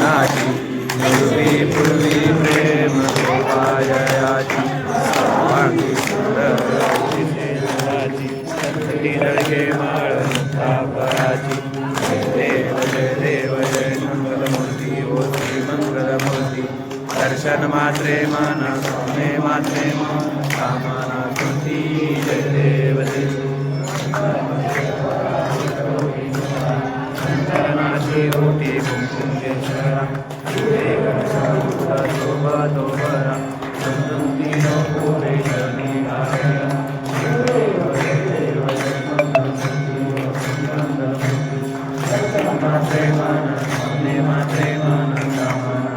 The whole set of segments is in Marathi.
नाची पूर्वी पूर्वी प्रेम गोपायाची सर्वांगी सुंदराची संतती नळके माळ तापराची जय देव जय मंगलमूर्ती ओ श्री मंगलमूर्ती दर्शन मात्रे मन सोने मात्रे मन कामना तुझी जय देव जय शंकरनाथी ओटी कुंकुमेश्वरा शोभा दोबरा संतुतीनो पुरे शनी मात्रे मन सोने मात्रे मन कामना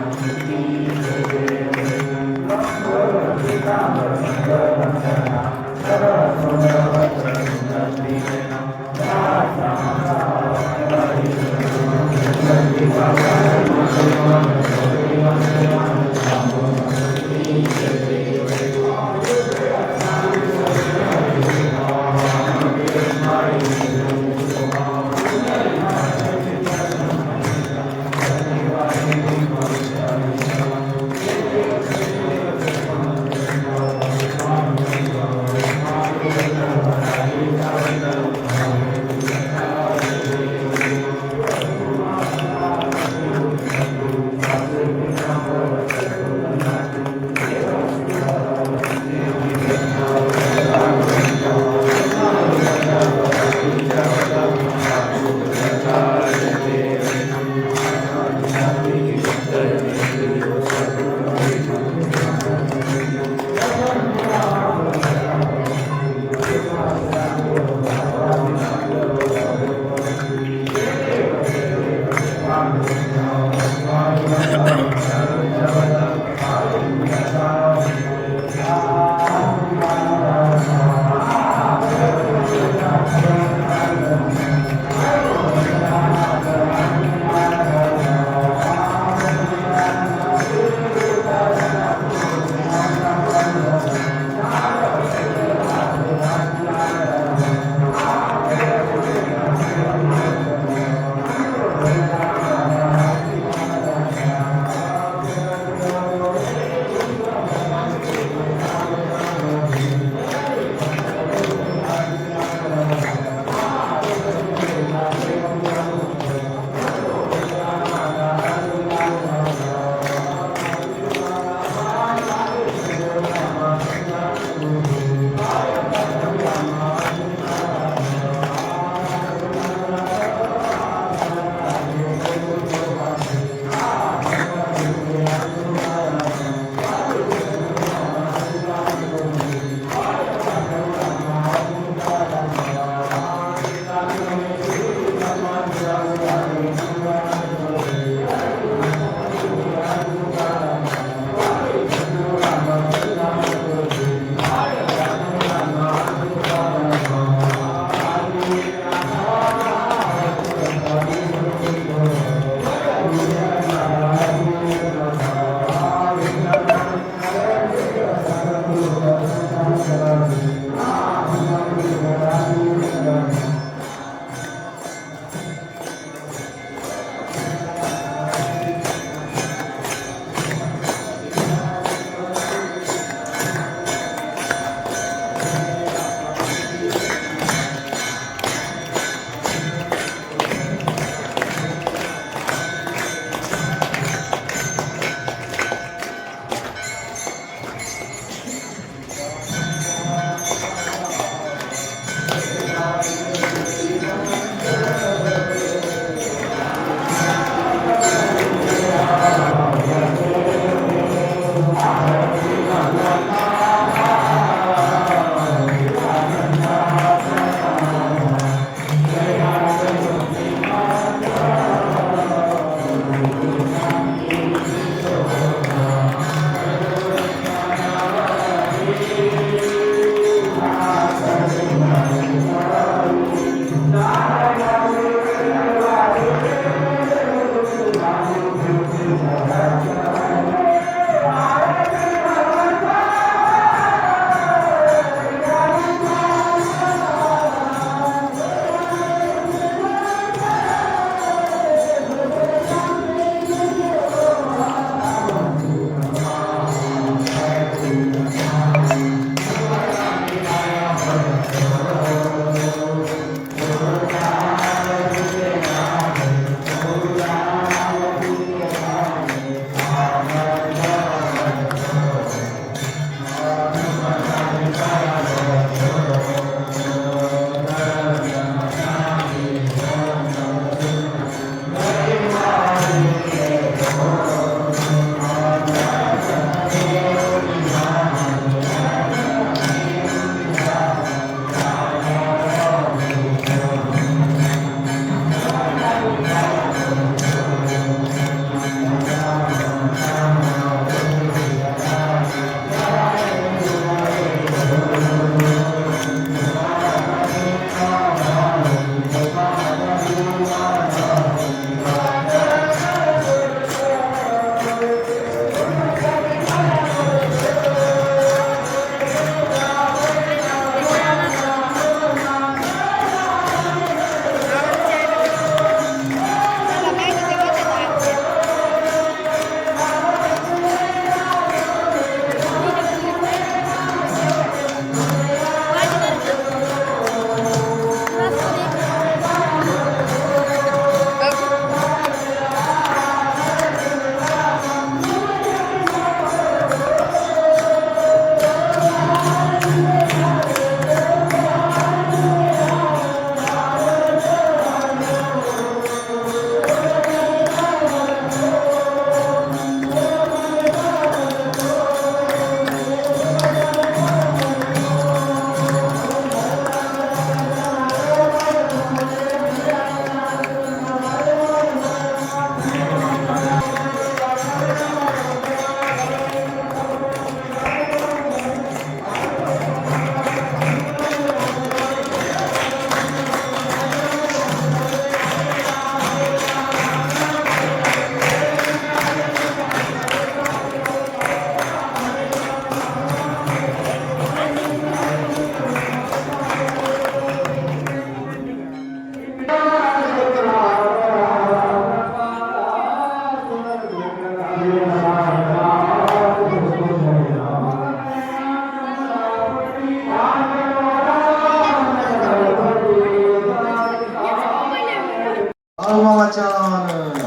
प्रेमान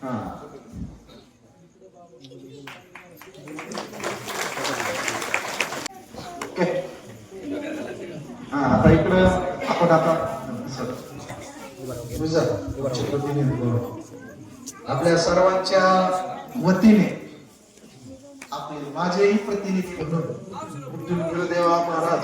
हा हा आता इकडं आपण आता आपल्या सर्वांच्या वतीने आपले माझेही प्रतिनिधी म्हणून गुरुदेवा महाराज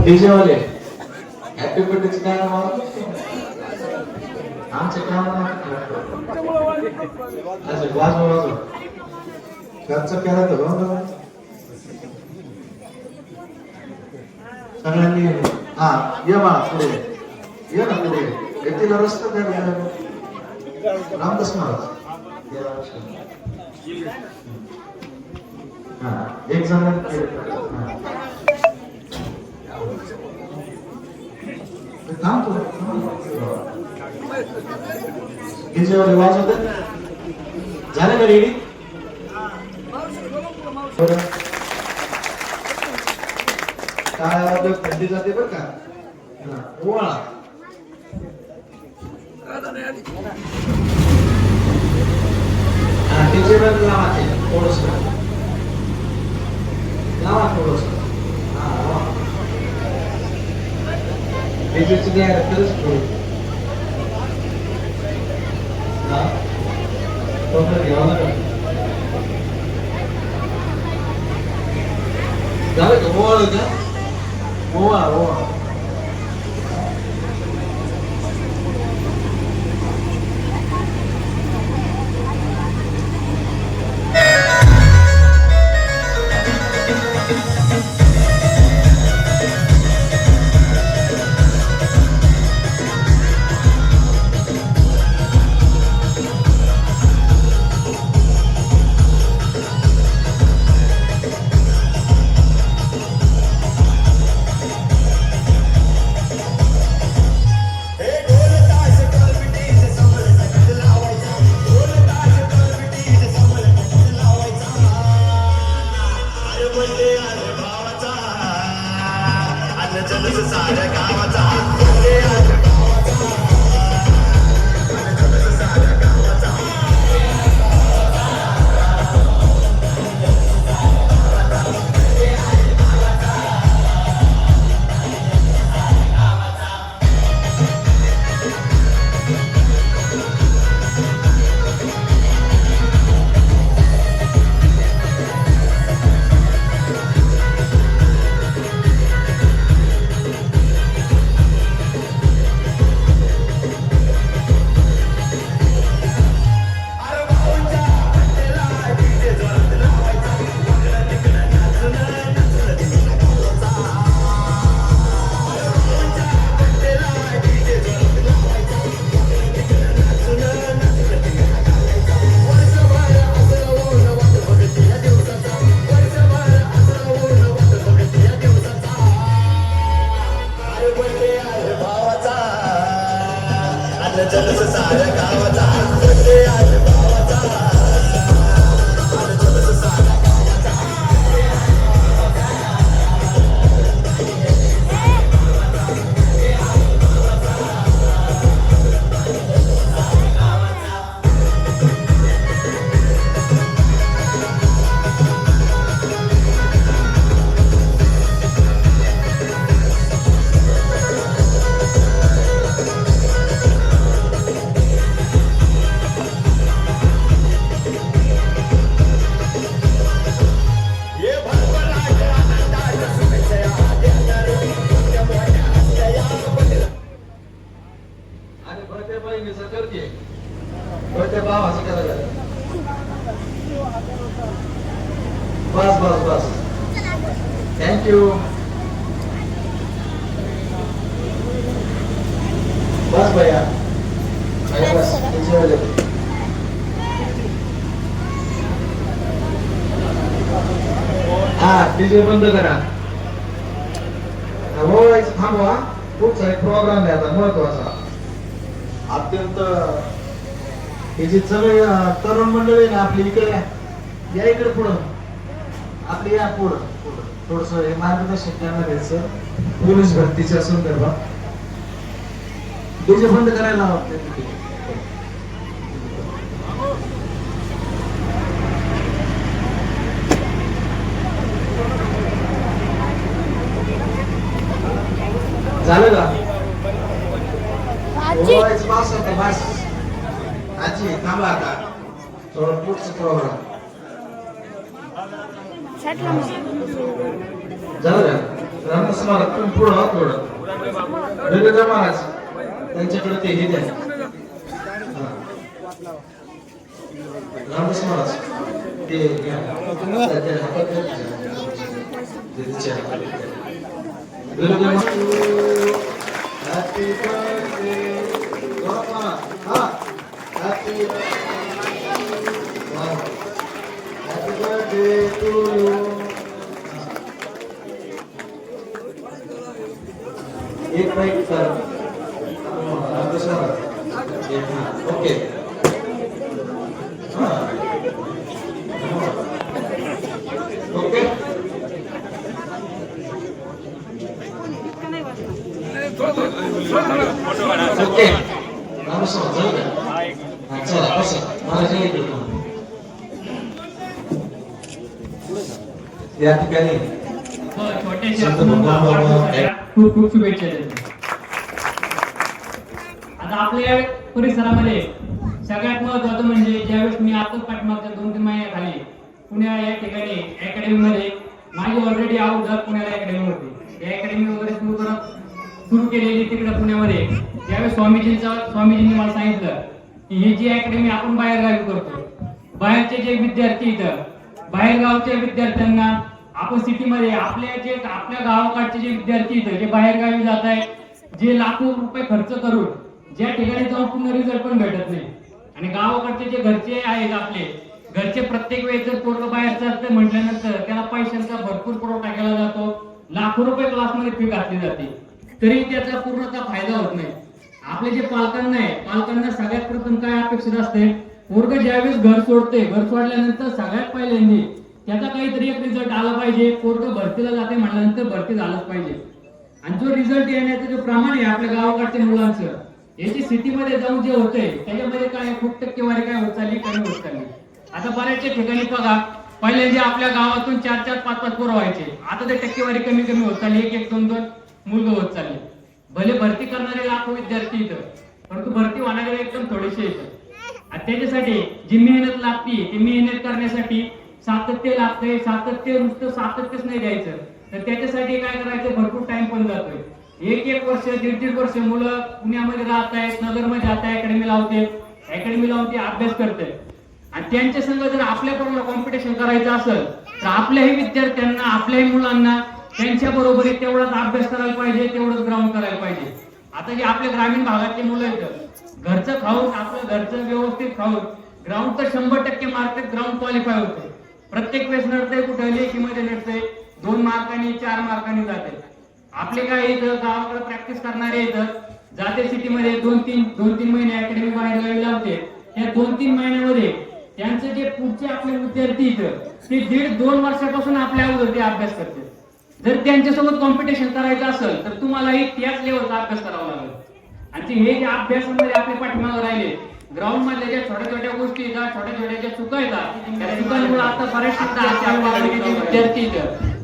डीजे वाले हैप्पी बर्थडे गाणं म्हणा आमचे काम अच्छा वाजव खर्च केला तर सगळ्यांनी हा ये बा पुढे ये ना पुढे येतील रस्ता द्या रामदास महाराज हा एक जण रिवाज होते झाले का रेडी काय थंडी जाते बर का ओवाळा डीजे वर लावा ते थोडस लावा थोडस डीजे ची द्या खरंच थोडं झालं का ओवाळ का ओवाळ ओवाळ आणि बर्थडे बहिणीचं करते बर्थडे भावाचं करायला बस बस बस थँक्यू बस भैया बस हा डीजे बंद करा हो थांबवा पुढचा एक प्रोग्राम आहे आता महत्वाचा अत्यंत हे जे सगळे तरुण मंडळी ना आपली इकडे या इकडे पुढं आपली या पुढं थोडस हे मार्गदर्शन करणार घ्यायचं पोलीस भरतीच्या संदर्भात डीजे बंद करायला हवं झालं का बस आता बस आजी थांबा आता थोडं पुढचं प्रोग्राम झालं का रामस्मारक तुम्ही पुढं हा थोडं रवींद्र महाराज त्यांच्याकडे ते हे द्या रामस्मारक ते घ्या Happy birthday, Papa. Happy birthday to you. एक bike sir okay okay okay चला बस मला या ठिकाणी खूप खूप शुभेच्छा देतो. आता आपल्या परिसरामध्ये सगळ्यात महत्वाचं म्हणजे ज्यावेळेस मी आता पाठमागच्या 2-3 महिन्याखाली पुण्या या ठिकाणी अकॅडमीमध्ये माझी ऑलरेडी अगोदर पुण्याला अकॅडमी होती. त्या अकॅडमी वगैरे सुरू केलेली तिकडे पुण्यामध्ये ज्यावेळेस स्वामीजींनी मला सांगितलं की ही जी अकॅडमी आपण बाहेरगावी करतो, बाहेरचे जे विद्यार्थी इथं बाहेरगावच्या विद्यार्थ्यांना आपण सिटीमध्ये आपल्या गावाकडचे जे विद्यार्थी इथं जे बाहेरगावी जात आहेत, जे लाखो रुपये खर्च करून ज्या ठिकाणी जाऊन पूर्ण रिझल्ट पण भेटत नाही, आणि गावाकडचे जे घरचे आहेत आपले घरचे प्रत्येक वेळेस जर पोरग बाहेर जातं म्हटल्यानंतर त्याला पैशांचा भरपूर पुरवठा केला जातो, लाखो रुपये क्लासमध्ये फी घातली जाते, तरी त्याचा पूर्णतः फायदा होत नाही. आपले जे पालकांना आहे, पालकांना सगळ्यात प्रथम काय अपेक्षित असते, पोरग ज्यावेळेस घर सोडते, घर सोडल्यानंतर सगळ्यात पहिल्यांदा त्याचा काहीतरी एक रिझल्ट आला पाहिजे. पोरग भरतीला जाते म्हटल्यानंतर भरती झालंच पाहिजे. आणि जो रिझल्ट येण्याचं जो प्रमाण आहे आपल्या गावाकडच्या मुलांचं, याची सिटीमध्ये जाऊन जे होते त्याच्यामध्ये काय खूप टक्केवारी काय होत चालली, कमी होत चालली. आता बऱ्याचशा ठिकाणी बघा, पहिल्यांदा आपल्या गावातून 4-4, 5-5 पोरं व्हायचे, आता ते टक्केवारी कमी कमी होत चालली, 1-1, 2-2 मुलगा होत चालले. भले भरती करणारे लाखो विद्यार्थी इथं, परंतु भरती होणारे एकदम थोडेसे येतं. आणि त्याच्यासाठी जी मेहनत लागते, ती मेहनत करण्यासाठी सातत्य लागतंय. नुसतं सातत्यच नाही द्यायचं, तर त्याच्यासाठी काय करायचं, भरपूर टाइम पण जातोय. 1-1 वर्ष, 1.5 वर्ष मुलं पुण्यामध्ये राहत आहेत, नगरमध्ये जात आहे, अकॅडमी लावून ते अभ्यास करते. आणि त्यांच्या संग जर आपल्या बरोबर कॉम्पिटिशन करायचं असेल तर आपल्याही विद्यार्थ्यांना, आपल्याही मुलांना त्यांच्या बरोबरीत तेवढाच अभ्यास करायला पाहिजे, तेवढंच ग्राउंड करायला पाहिजे. आता जे आपल्या ग्रामीण भागातले मुलं आहेत, घरचं खाऊन, आपलं घरचं व्यवस्थित खाऊन ग्राउंड तर 100% मार्केट ग्राउंड क्वालिफाय होते. प्रत्येक वेळेस नडतंय, कुठे लेखीमध्ये नडतंय, 2 मार्कांनी 4 मार्कांनी जाते. आपले काय इथं गावाकडे प्रॅक्टिस करणारे इथं जाते सिटीमध्ये दोन तीन महिने अकॅडमी बाहेर गावी लावते. त्या 2-3 महिन्यामध्ये त्यांचे जे पुढचे आपले विद्यार्थी इथं ते 1.5-2 वर्षापासून आपल्या अगोदर ते अभ्यास करते. जर त्यांच्यासोबत कॉम्पिटिशन करायचं असेल तर तुम्हालाही त्याच लेवलचा अभ्यास करावा लागेल. आणि हे जे अभ्यासामध्ये आपले पाठीमागे राहिले, ग्राउंड मधल्या ज्या छोट्या छोट्या गोष्टी येतात, छोट्या छोट्या ज्या चुका येतात, त्या चुकांमुळे आता बऱ्याचशा विद्यार्थी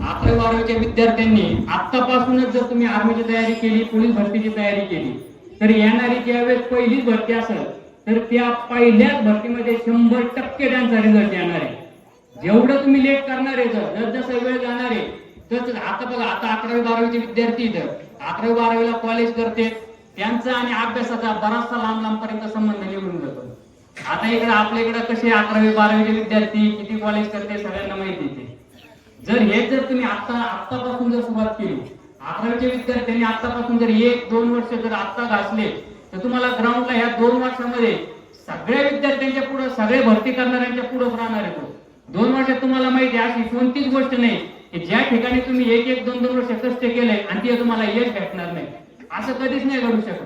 11वी-12वीच्या विद्यार्थ्यांनी आतापासूनच जर तुम्ही आर्मीची तयारी केली, पोलीस भरतीची तयारी केली, तर येणारी ज्यावेळेस पहिलीच भरती असेल तर त्या पहिल्याच भरतीमध्ये 100% त्यांचा रिझल्ट येणार आहे. जेवढं तुम्ही लेट करणार आहे, जसं वेळ जाणार आहे, तर आता बघा, आता 11वी-12वीचे विद्यार्थी इथं 11वी-12वीला कॉलेज करते, त्यांचा आणि अभ्यासाचा बराचसा लांब पर्यंत संबंध निघून जातो. आता इकडे आपल्या इकडे कसे 11वी-12वीचे विद्यार्थी किती कॉलेज करते सगळ्यांना माहिती आहे. जर तुम्ही आतापासून जर सुरुवात केली, 11वीच्या विद्यार्थ्यांनी आतापासून जर 1-2 वर्ष जर आता घासले, तर तुम्हाला ग्राउंडला ह्या 2 वर्षामध्ये सगळ्या विद्यार्थ्यांच्या पुढे, सगळे भरती करणाऱ्यांच्या पुढे राहणार आहे. 2 वर्षात तुम्हाला माहिती आहे अशी कोणतीच गोष्ट नाही की ज्या ठिकाणी तुम्ही 1-2 वर्ष कष्ट केले आणि ते तुम्हाला यश भेटणार नाही, असं कधीच नाही घडू शकत.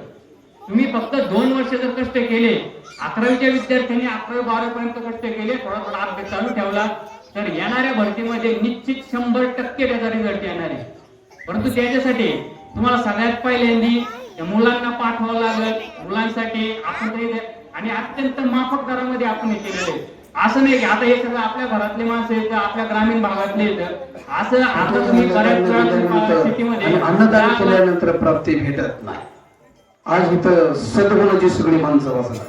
तुम्ही फक्त 2 वर्ष जर कष्ट केले, 11वीच्या विद्यार्थ्यांनी 11वी-12वी पर्यंत कष्ट केले, थोडा अभ्यास चालू ठेवला, तर येणाऱ्या भरतीमध्ये निश्चित 100% त्याचा रिझल्ट येणार आहे. परंतु त्याच्यासाठी तुम्हाला सगळ्यात पहिल्यांदा मुलांना पाठवावं लागेल. मुलांसाठी आपण तरी आणि अत्यंत माफक दरामध्ये आपण हे केलेलं आहे. असं नाही की आता हे सगळं आपल्या घरातले माणसं आहेत, आपल्या ग्रामीण भागातले आहेत, असं आता तुम्ही बऱ्याच वेळा सिटीमध्ये अन्नदान केल्यानंतर प्राप्ती भेटत नाही. आज इथं सद्गुणाची सगळी माणसं वाचणार.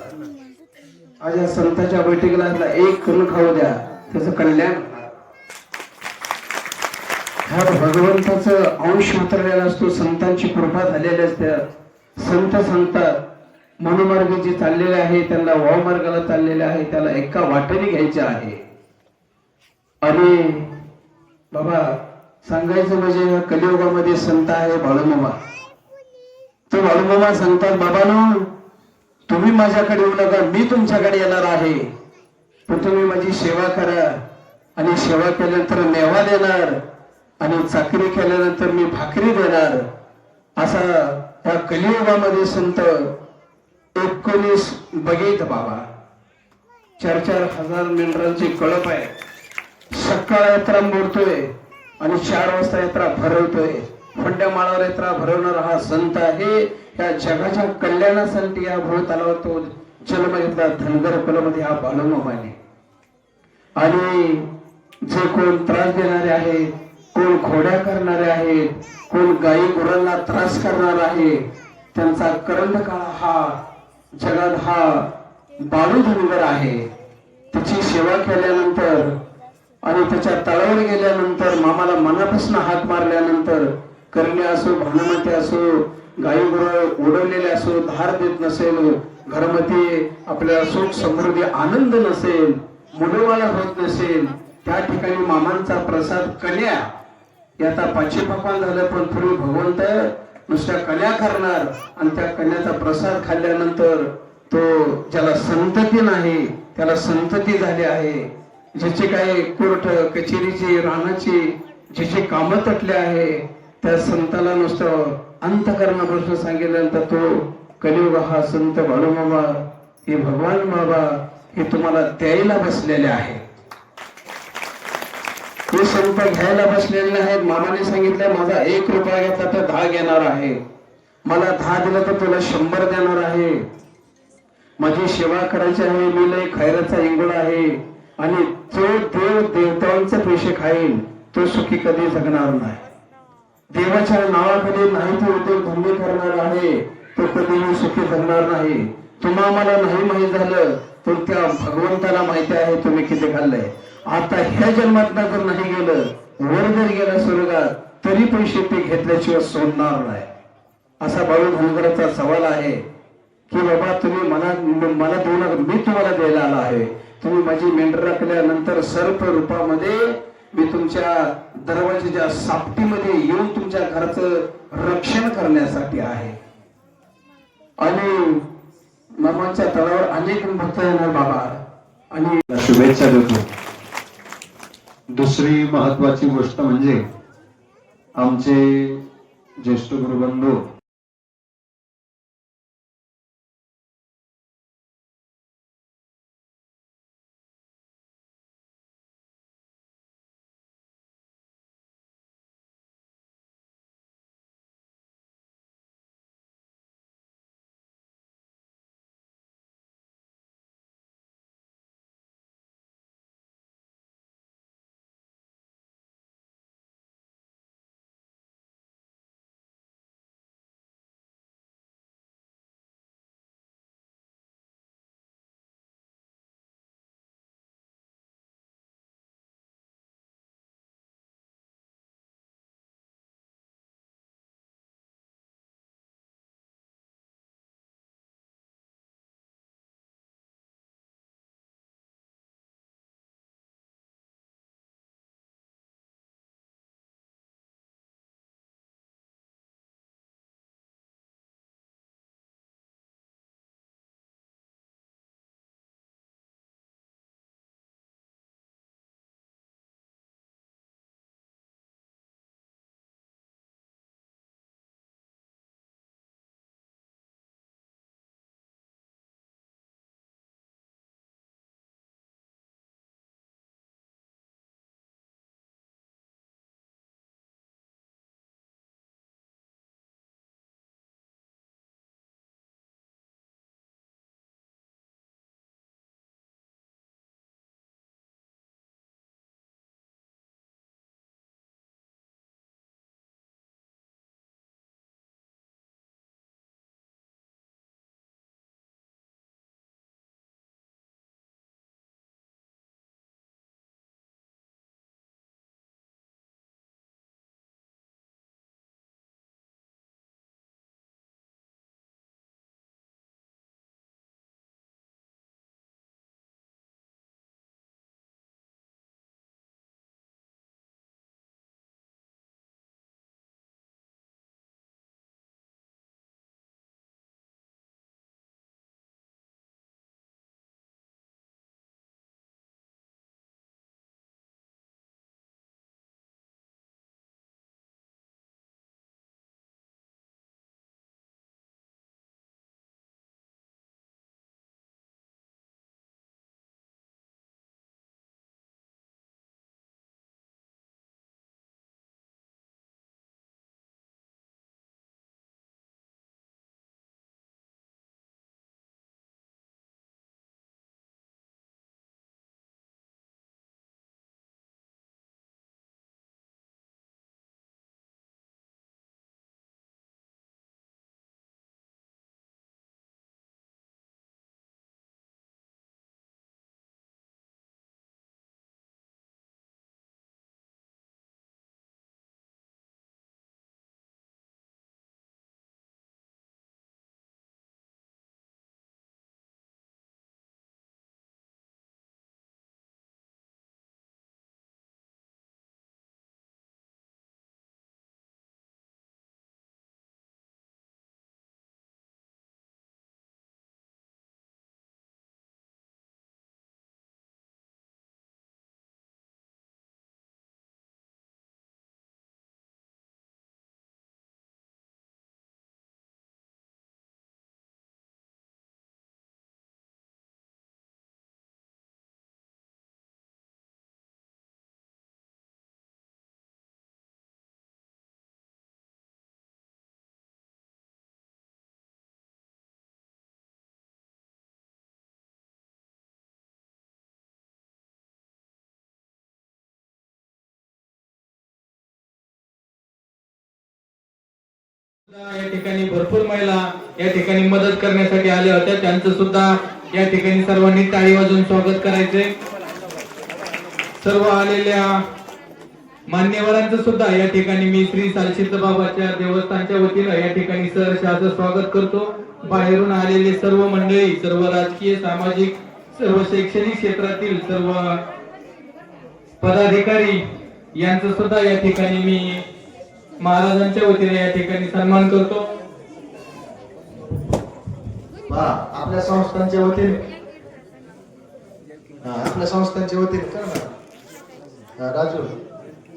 आज या संतांच्या बैठकीला एक कण खाऊ द्या, त्याचं कल्याण. ह्या भगवंताचं अंश उतरलेला असतो, संतांची कृपा झालेली असते. संत सांगतात मनोमार्ग जे चाललेले आहे त्यांना वावमार्गाला चाललेले आहे त्याला एका वाटेने घ्यायचे आहे. आणि बाबा सांगायचं म्हणजे कलियुगामध्ये संत आहे बाळूमामा. तो बाळूमामा सांगतात, बाबांनो तुम्ही माझ्याकडे येऊ नका, मी तुमच्याकडे येणार आहे, पण तुम्ही माझी सेवा करा. आणि सेवा केल्यानंतर मेवा देणार आणि चाकरी केल्यानंतर मी भाकरी देणार. असा या कलियुगामध्ये संत 19 बघित बाबा 4-4 हजार मेंढरांची कळप आहे. सकाळ यात्रा मोडतोय आणि 4 वाजता यात्रा भरवतोय. फंड्या माळावर यात्रा भरवणारा हा संत आहे. या जगाच्या कल्याणासाठी या भोवताला तो जन्म घेतला. धनगर कुलामध्ये हा बाळूमामाने. आणि जे कोण त्रास देणारे आहेत, कोण खोड्या करणारे आहेत, कोण गायी गुरांना त्रास करणार आहे, त्यांचा करंडकाळ हा जगात हा बाळू धनगर आहे. त्याची सेवा केल्यानंतर आणि त्याच्या तळावर गेल्यानंतर, मामाला मनापासून हात मारल्यानंतर, करणे असो, भानुमती असो, गायी गुरं उडवलेले असो, धार देत नसेल, घरामध्ये आपल्याला सुख समृद्धी आनंद नसेल, मुलबाळ होत नसेल, त्या ठिकाणी मामांचा प्रसाद कन्या. आता पाचीपापान झालं, पण पूर्वी भगवंत नुसत्या कन्या करणार आणि त्या कन्याचा प्रसाद खाल्ल्यानंतर तो ज्याला संतती नाही त्याला संतती झाली आहे. ज्याचे काही कोर्ट कचेरीची रानाची ज्याचे कामं तटले आहे, त्या संताला नुसतं अंतःकरणापासून सांगितल्यानंतर तो कलियुग हा संत बाळूमामा हे भगवान बाबा हे तुम्हाला द्यायला बसलेले आहे. हे संत घ्यायला बसलेले आहेत. मामाने सांगितलं माझा 1 रुपया घेतला तर 10 घेणार आहे, मला 10 दिलं तर तुला 100 देणार आहे. माझी सेवा करायची आहे, मी लय खैराचा इंगोळा आहे. आणि जो देव देवतांचे पैसे खाईल तो सुखी कधी जगणार नाही. देवाच्या नावाखाली नाही तो उद्योग धंदे करणार आहे, तो कधीही सुखी जगणार नाही. तुम्हाला नाही माहीत झालं तर त्या भगवंताला माहिती आहे तुम्ही किती खाल्लंय. आता ह्या जन्मात जर नाही गेलं, वर जर गेला स्वर्गात, तरी पैसे ते घेतल्याशिवाय सोडणार नाही. असा बाळू धनगराचा सवाल आहे की बाबा तुम्ही मला देऊ नका, मी तुम्हाला द्यायला आला आहे. तुम्ही माझी मेंढर राखल्यानंतर सर्प रूपामध्ये मी तुमच्या दरवाजाच्या सापटीमध्ये येऊन तुमच्या घराचं रक्षण करण्यासाठी आहे. आणि मामाच्या तळावर अनेक भक्त येणार बाबा आणि शुभेच्छा देतो. दुसरी महत्वाची गोष्ट म्हणजे आमचे ज्येष्ठ गुरुबंधू या ठिकाणी भरपूर महिला या ठिकाणी मदत करण्यासाठी आल्या होत्या, त्यांचं सुद्धा या ठिकाणी सर्वांनी टाळी वाजवून स्वागत करायचे. सर्व आलेल्या मान्यवरांचं सुद्धा या ठिकाणी मी श्री सालसिद्ध बाबाच्या देवस्थानच्या वतीनं या ठिकाणी सहर्ष असं स्वागत करतो. बाहेरून आलेले सर्व मंडळी, सर्व राजकीय, सामाजिक, सर्व शैक्षणिक क्षेत्रातील सर्व पदाधिकारी यांचं सुद्धा या ठिकाणी मी महाराजांच्या वतीने या ठिकाणी सन्मान करतो. आपल्या संस्थांच्या वतीने कर ना राजू.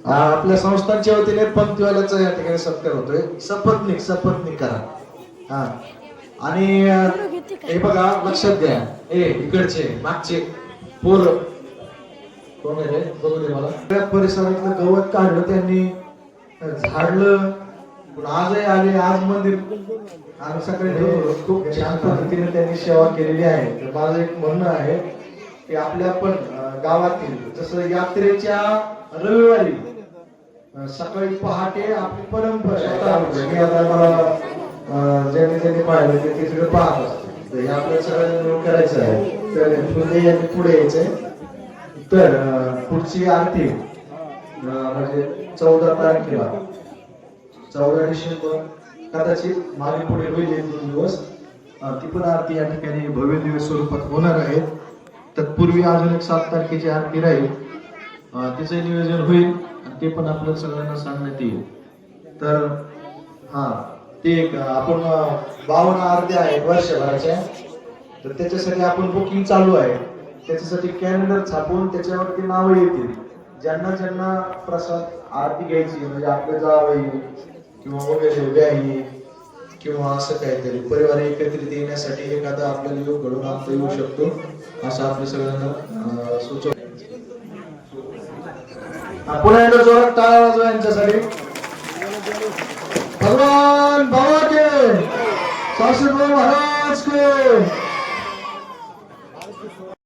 आपल्या संस्थांच्या वतीने पंक्तीवाल्याचा या ठिकाणी सत्कार होतोय. सपत्निक करा. हा आणि हे बघा, लक्षात घ्या, इकडचे मागचे पोर कोण आहे रे, बघू दे मला. त्या परिसरातलं गवत काढलं त्यांनी, झाडलं, पण आजही आले. आज मंदिर आम्ही सगळे खूप छान पद्धतीने त्यांनी सेवा केलेली आहे. तर माझं एक म्हणणं आहे की आपल्या पण गावातील, जसं यात्रेच्या रविवारी सकाळी पहाटे आपली परंपरा, मी आता मला ज्यांनी पाहिलं ते तिकडे पाहत असते, तर हे आपल्या सगळ्यांना करायचं आहे. तर पुढे यायचंय. तर पुढची आरती म्हणजे 14 तारखेला, 14 डिसेंबर कदाचित मागे पुढे होईल, 1-2 दिवस. ती पण आरती या ठिकाणी भव्य दिव्य स्वरूपात होणार आहे. तत्पूर्वी अजून एक 7 तारखेची आरती राहील, तिचं नियोजन होईल आणि ते पण आपल्या सगळ्यांना सांगण्यात येईल. तर हा, ते एक आपण 52 आरत्या आहेत वर्षभराच्या, तर त्याच्यासाठी आपण बुकिंग चालू आहे. त्याच्यासाठी कॅलेंडर छापून त्याच्यावरती नावं येतील. ज्यांना ज्यांना प्रसाद आरती घ्यायची, म्हणजे आपले जावई किंवा वगैरे व्याही किंवा असं काहीतरी परिवार एकत्रित येण्यासाठी एखादा आपल्याला योग घडून आणता येऊ शकतो, असं आपल्या सगळ्यांना सुचव. पुन्हा एकदा जोरात टाळ्या वाजवा यांच्यासाठी. भगवान बाबा के, शास्त्री महाराज के.